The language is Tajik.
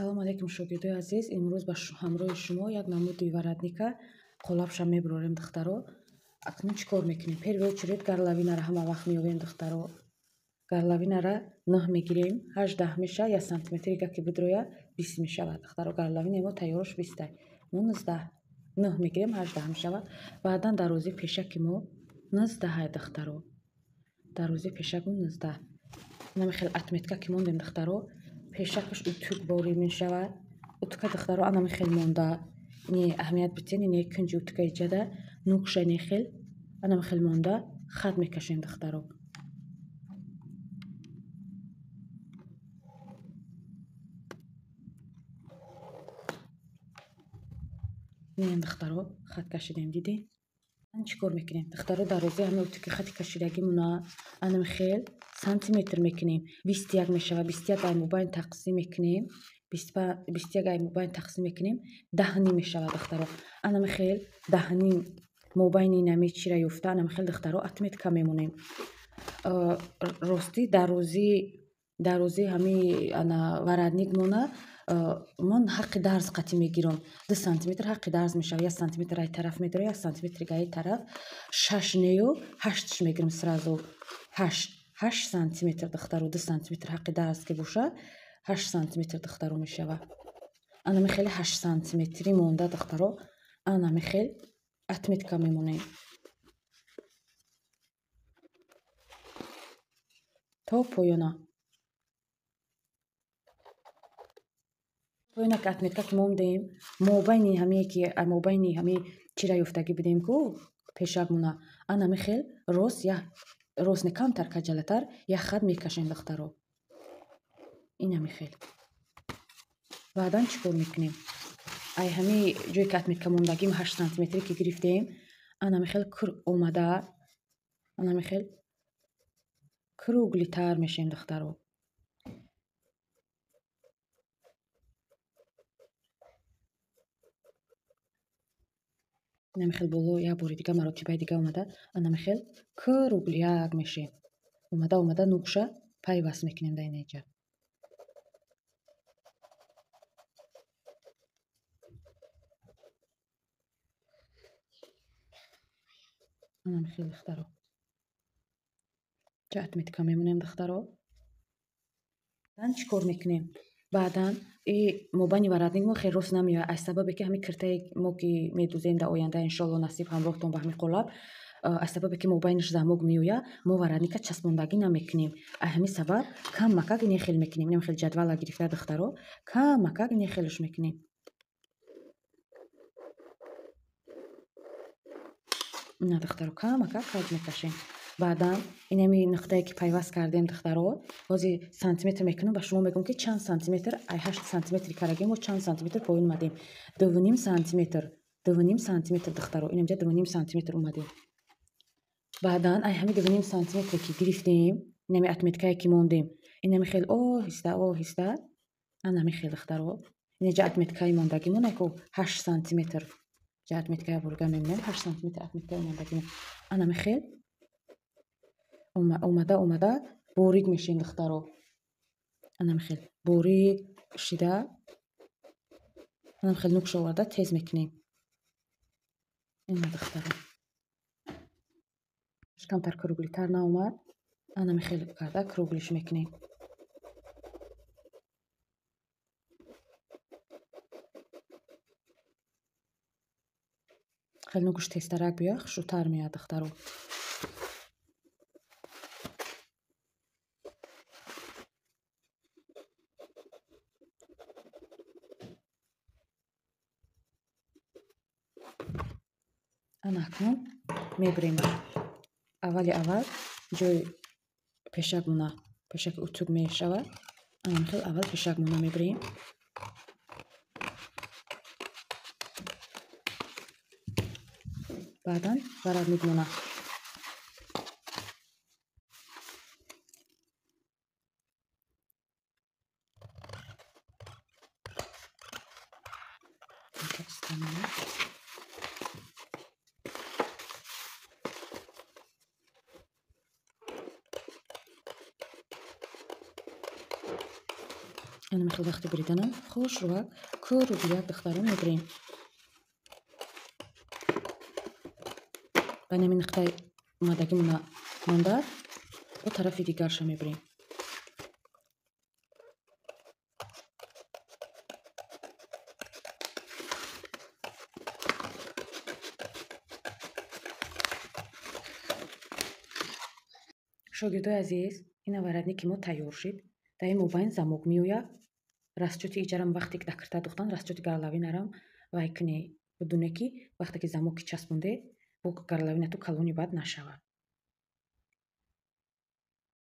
салом алейкум шогирдои азиз, имрӯз ба ҳамроҳи шумо як намуди варадника қолабша мебурорем духтаро. Акнун чӣ кор мекунем? Первую очередь горловинаро ҳама вақт меёбем духтаро. Горловинаро 9 мегирем, 18 меша, 1 сантиметри ки бидроя 20 мешавад духтаро. Горловина мо тайёрош 20 19 9 мегирем, 18 мешавад. Баъдан дарози пешаки мо 19 духтаро. Дарози пешак 19. Нами хел отметка ки мондем духтаро. Пешакаш утук бори мешавад. Утка духтаро анами хел монда. Не аҳамият битен, не кунҷи утка иҷада, нуқша не хел. Анами хел монда, хат мекашем духтаро. Не духтаро, хат кашидем дидем. Чӣ кор мекунем? Духтаро дарози ҳама утуки хати кашидагимона анами хел сантиметр мекунем. 21 мешавад. 21 ай мобайн тақсим мекунем. 21 ай мобайн тақсим мекунем. 10 мешавад духтаро. Анами хел 10 мобайни нами чира ёфта, анами хел духтаро отметка мемонем. Рости дарози ҳами ана варадник мона мон ҳаққи дарз қатъи мегирам. 2 сантиметр ҳаққи дарз мешавад. 1 сантиметр ай тараф медора, 1 сантиметр ай тараф. 6 нею 8 мегирам сразу. 8 сантиметр духтаро. 2 сантиметр ҳаққи дарз ки боша 8 сантиметр духтаро мешавад. Анами хел 8 сантиметри монда духтаро. Анами хел отметка мемонем. То поёна. Поёна ки отметка ки мондем, мобайни ҳами чира ёфтагӣ бидем ку пешак мона. Анами хел рост не камтар каҷалатар як хат мекашем духтаро. Инами хел. Баъдан чӣ кор мекунем? Ай ҳами ҷое ки отметка мондагим 8 сантиметре ки гирифтем, анами хел кур омада, анами хел круглитар мешем духтаро. инами хел боло як бори дига маротибаи дига омада, анами хел кругляк мешем. Омада нуқша пайваст мекунем дар инҷа. анами хел духтаро. ҷа отметка мемонем духтаро. Чӣ кор мекунем? Баъдан мобайни варадник мо хел рост намеояд, аз сабабе ки ҳами киртаи мо ки медӯзем дар оянда иншоалло насиб ҳамроҳтон ба ҳамин қолаб, аз сабабе ки мобайнаш замок меояд, мо варадника часпондагӣ намекунем. аз ҳамин сабаб камакак ине хел мекунем. инам хел ҷадвала гирифта духтаро, камакак ине хелаш мекунем. ина духтаро камакак хат мекашем. баъдан инами нуқтае ки пайваст кардем духтаро, бози сантиметр мекунам. ба шумо мегӯям ки чанд сантиметр, ай 8 сантиметри карагим мо чанд сантиметр поён омадем. 2.5 сантиметр. 2.5 сантиметр духтаро. Инамҷа 2.5 сантиметр омадем. баъдан ай ҳами 2.5 сантиметре ки гирифтем, инами отметкае ки мондем, инами хел оҳиста анами хел духтаро. инҷа отметкаи мондагимона ку 8 сантиметр. ҷа отметкая бурга мемонем 8 сантиметр отметкаи мондагимон. анами хел омада борик мешем духтаро. анами хел борик шида, анами хел нуқша оварда тез мекунем. ина духтаро. камтар круглитар наомад, анами хел карда круглиш мекунем. хел нуқш тезтарак биёяд, хушрӯтар меояд духтаро. ана акнун мебурем. аввал ҷои пешак мона, пешаки утук мешавад. анами хел аввал пешак мона мебурем. баъдан варадник мона. انا میخوام وقتی بریدنم خوش رو کور رو بیاد دخترم میبریم و نمی نقطه اومدگی ماندار با طرف دیگرش میبریم шогирдои азиз, ин варадники мо тайёр шид. Дар ин мобайн замок меояд. Расчёти иҷарам вақте ки дакирта духтан расчёти гарлавинарам вай кune бидуне ки вақте ки замоки часпонде бо гарлавина ту калони бад нашавад.